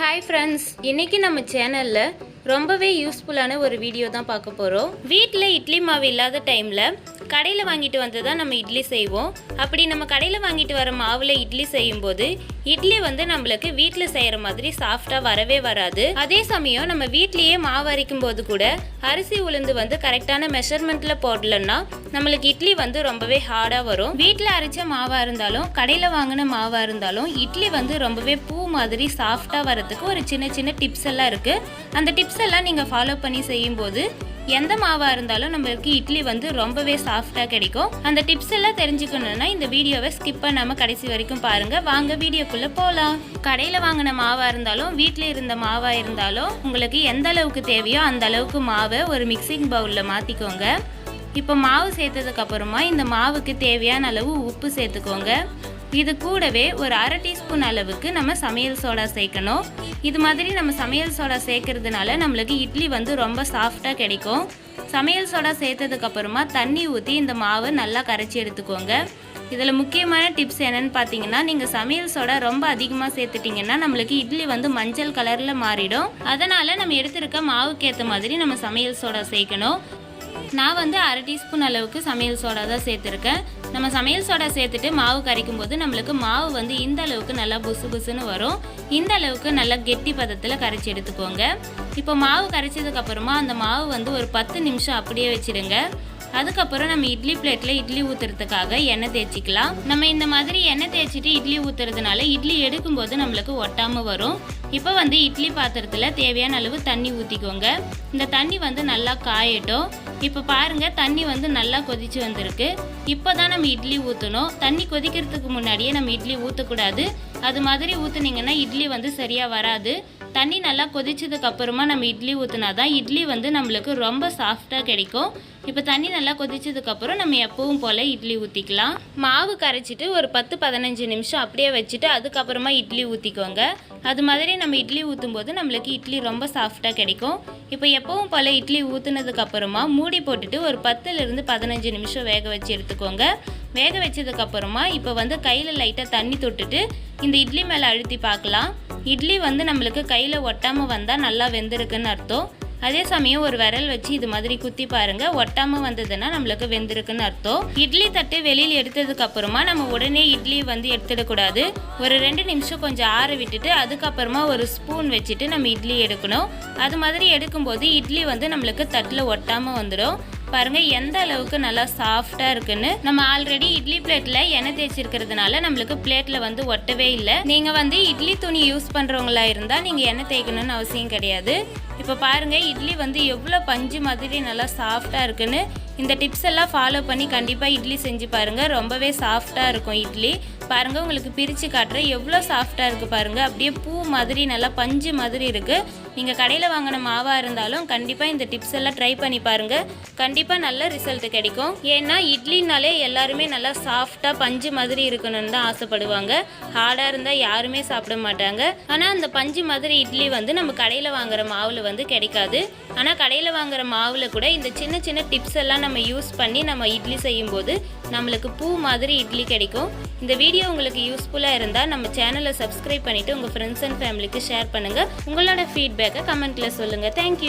Hi friends, இன்றைக்கி நம்ம சேனலில் ரொம்பவே யூஸ்ஃபுல்லான ஒரு வீடியோ தான் பார்க்க போகிறோம். வீட்டில் இட்லி மாவு இல்லாத டைமில் கடையில் வாங்கிட்டு வந்து தான் நம்ம இட்லி செய்வோம். அப்படி நம்ம கடையில் வாங்கிட்டு வர மாவில் இட்லி செய்யும்போது இட்லி நம்மளுக்கு வீட்டில் செய்கிற மாதிரி சாஃப்டாக வரவே வராது. அதே சமயம் நம்ம வீட்லேயே மாவு அரைக்கும் போது கூட அரிசி உளுந்து கரெக்டான மெஷர்மெண்ட்டில் போடலன்னா நம்மளுக்கு இட்லி ரொம்பவே ஹார்டாக வரும். வீட்டில் அரைச்ச மாவாக இருந்தாலும் கடையில் வாங்கின மாவாக இருந்தாலும் இட்லி ரொம்பவே பூ மாதிரி சாஃப்டாக வரதுக்கு ஒரு சின்ன சின்ன டிப்ஸ் எல்லாம் இருக்குது. அந்த டிப்ஸ் எல்லாம் நீங்கள் ஃபாலோ பண்ணி செய்யும்போது எந்த மாவாக இருந்தாலும் நம்மளுக்கு இட்லி ரொம்பவே சாஃப்டாக கிடைக்கும். அந்த டிப்ஸ் எல்லாம் தெரிஞ்சுக்கணுன்னா இந்த வீடியோவை ஸ்கிப் பண்ணாமல் கடைசி வரைக்கும் பாருங்கள். வாங்க வீடியோக்குள்ளே போகலாம். கடையில் வாங்கின மாவாக இருந்தாலும் வீட்டில் இருந்த மாவாக இருந்தாலும் உங்களுக்கு எந்த அளவுக்கு தேவையோ அந்த அளவுக்கு மாவை ஒரு மிக்சிங் பவுலில் மாற்றிக்கோங்க. இப்போ மாவு சேர்த்ததுக்கு அப்புறமா இந்த மாவுக்கு தேவையான அளவு உப்பு சேர்த்துக்கோங்க. இது கூடவே ஒரு அரை டீஸ்பூன் அளவுக்கு நம்ம சமையல் சோடா சேர்க்கணும். இது மாதிரி நம்ம சமையல் சோடா சேர்க்கறதுனால நம்மளுக்கு இட்லி ரொம்ப சாஃப்டாக கிடைக்கும். சமையல் சோடா சேர்த்ததுக்கு அப்புறமா தண்ணி ஊற்றி இந்த மாவை நல்லா கரைச்சி எடுத்துக்கோங்க. இதில் முக்கியமான டிப்ஸ் என்னன்னு பார்த்தீங்கன்னா, நீங்கள் சமையல் சோடா ரொம்ப அதிகமாக சேர்த்துட்டிங்கன்னா நம்மளுக்கு இட்லி மஞ்சள் கலரில் மாறிடும். அதனால் நம்ம எடுத்துருக்க மாவுக்கு ஏற்ற மாதிரி நம்ம சமையல் சோடா சேர்க்கணும். நான் அரை டீஸ்பூன் அளவுக்கு சமையல் சோடா தான் சேர்த்துருக்கேன். நம்ம சமையல் சோடா சேர்த்துட்டு மாவு கரைக்கும் போது நம்மளுக்கு மாவு இந்த அளவுக்கு நல்லா புசு புசுன்னு வரும். இந்த அளவுக்கு நல்லா கெட்டி பதத்தில் கரைச்சி எடுத்துக்கோங்க. இப்போ மாவு கரைச்சதுக்கு அப்புறமா அந்த மாவு ஒரு 10 நிமிஷம் அப்படியே வச்சிடுங்க. அதுக்கப்புறம் நம்ம இட்லி பிளேட்டில் இட்லி ஊற்றுறதுக்காக எண்ணெய் தேய்ச்சிக்கலாம். நம்ம இந்த மாதிரி எண்ணெய் தேய்ச்சிட்டு இட்லி ஊற்றுறதுனால இட்லி எடுக்கும்போது நம்மளுக்கு ஒட்டாமல் வரும். இப்போ இட்லி பாத்திரத்தில் தேவையான அளவு தண்ணி ஊற்றிக்கோங்க. இந்த தண்ணி நல்லா காயட்டும். இப்போ பாருங்கள், தண்ணி நல்லா கொதிச்சு வந்திருக்கு. இப்போ தான் நம்ம இட்லி ஊற்றணும். தண்ணி கொதிக்கிறதுக்கு முன்னாடியே நம்ம இட்லி ஊற்றக்கூடாது. அது மாதிரி ஊற்றுனீங்கன்னா இட்லி சரியாக வராது. தண்ணி நல்லா கொதிச்சதுக்கு அப்புறமா நம்ம இட்லி ஊற்றினா தான் இட்லி நம்மளுக்கு ரொம்ப சாஃப்டாக கிடைக்கும். இப்போ தண்ணி நல்லா கொதிச்சதுக்கப்புறம் நம்ம எப்பவும் போல் இட்லி ஊற்றிக்கலாம். மாவு கரைச்சிட்டு ஒரு 10-15 நிமிஷம் அப்படியே வச்சுட்டு அதுக்கப்புறமா இட்லி ஊற்றிக்கோங்க. அது மாதிரி நம்ம இட்லி ஊற்றும் போது நம்மளுக்கு இட்லி ரொம்ப சாஃப்டாக கிடைக்கும். இப்போ எப்பவும் போல் இட்லி ஊற்றுனதுக்கப்புறமா மூடி போட்டுட்டு ஒரு 10-15 நிமிஷம் வேக வச்சு எடுத்துக்கோங்க. வேக வச்சதுக்கப்புறமா இப்போ கையில் லைட்டாக தண்ணி தொட்டுட்டு இந்த இட்லி மேலே அழுத்தி பார்க்கலாம். இட்லி நம்மளுக்கு கையில் ஒட்டாமல் வந்தால் நல்லா வெந்திருக்குன்னு அர்த்தம். அதே சமயம் ஒரு விரல் வச்சு இது மாதிரி குத்தி பாருங்க. ஒட்டாமல் வந்ததுன்னா நம்மளுக்கு வெந்திருக்குன்னு அர்த்தம். இட்லி தட்டு வெளியில் எடுத்ததுக்கு அப்புறமா நம்ம உடனே இட்லி எடுத்துடக்கூடாது. ஒரு 2 நிமிஷம் கொஞ்சம் ஆற விட்டுட்டு அதுக்கப்புறமா ஒரு ஸ்பூன் வச்சுட்டு நம்ம இட்லி எடுக்கணும். அது மாதிரி எடுக்கும்போது இட்லி நம்மளுக்கு தட்டில் ஒட்டாமல் வந்துடும். பாருங்க எந்த அளவுக்கு நல்லா சாஃப்டா இருக்குன்னு. நம்ம ஆல்ரெடி இட்லி பிளேட்ல எண்ணெய் தேய்ச்சிருக்கிறதுனால நம்மளுக்கு பிளேட்ல ஒட்டவே இல்லை. நீங்க இட்லி துணி யூஸ் பண்றவங்களா இருந்தா நீங்க எண்ணெய் தேய்க்கணும்னு அவசியம் கிடையாது. இப்போ பாருங்க இட்லி எவ்வளோ பஞ்சு மாதிரி நல்லா சாஃப்டா இருக்குன்னு. இந்த டிப்ஸ் எல்லாம் ஃபாலோ பண்ணி கண்டிப்பாக இட்லி செஞ்சு பாருங்க. ரொம்பவே சாஃப்டாக இருக்கும் இட்லி. பாருங்க, உங்களுக்கு பிரித்து காட்டுறேன் எவ்வளோ சாஃப்டாக இருக்குது பாருங்க. அப்படியே பூ மாதிரி நல்லா பஞ்சு மாதிரி இருக்குது. நீங்கள் கடையில் வாங்கின மாவாக இருந்தாலும் கண்டிப்பாக இந்த டிப்ஸ் எல்லாம் ட்ரை பண்ணி பாருங்கள். கண்டிப்பாக நல்ல ரிசல்ட் கிடைக்கும். ஏன்னா இட்லினாலே எல்லாருமே நல்லா சாஃப்டாக பஞ்சு மாதிரி இருக்கணும்னு தான் ஆசைப்படுவாங்க. ஹார்டாக இருந்தால் யாருமே சாப்பிட மாட்டாங்க. ஆனால் அந்த பஞ்சு மாதிரி இட்லி நம்ம கடையில் வாங்குற மாவில் கிடைக்காது. ஆனால் கடையில் வாங்குற மாவில் கூட இந்த சின்ன சின்ன டிப்ஸ் எல்லாம் நம்ம யூஸ் பண்ணி நம்ம இட்லி செய்யும்போது நம்மளுக்கு பூ மாதிரி இட்லி கிடைக்கும். இந்த வீடியோ உங்களுக்கு யூஸ்ஃபுல்லாக இருந்தால் நம்ம சேனலை சப்ஸ்கிரைப் பண்ணிவிட்டு உங்கள் ஃப்ரெண்ட்ஸ் அண்ட் ஃபேமிலிக்கு ஷேர் பண்ணுங்கள். உங்களோட ஃபீட்பேக்கை கமெண்ட்டில் சொல்லுங்கள். தேங்க்யூ.